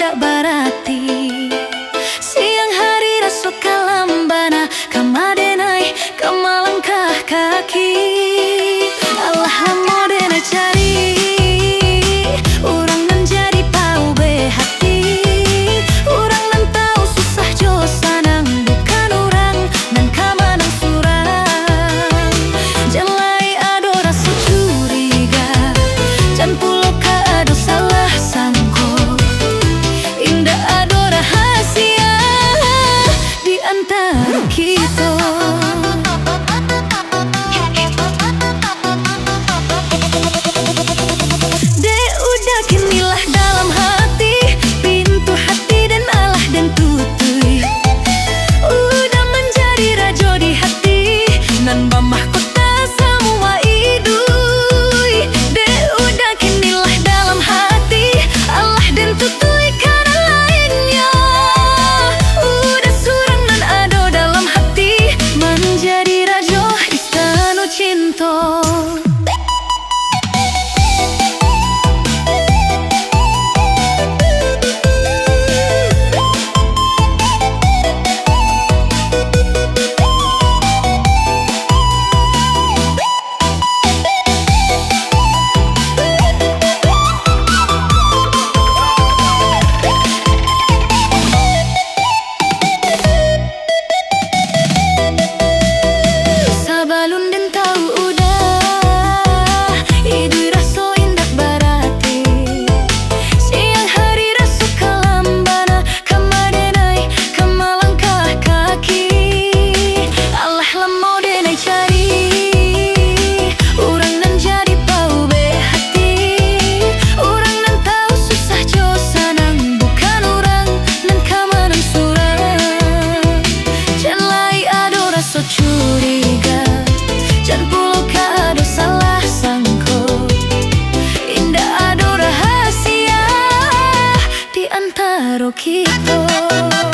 indah berarti. Siang hari rasuk kalambana, kamadenai kamalangkah kaki. Allah lamodenai cari orang nan jadi pau be hati. Orang nan tahu susah jo sanang, bukan orang nan kamanang surang. Jalai ado rasa curiga, jan pulo ka ado salah sangko. Indah ado rahasia di antara kita. Curiga, jan pulo ka ado salah sangko. Indah ado rahasia di antara kita.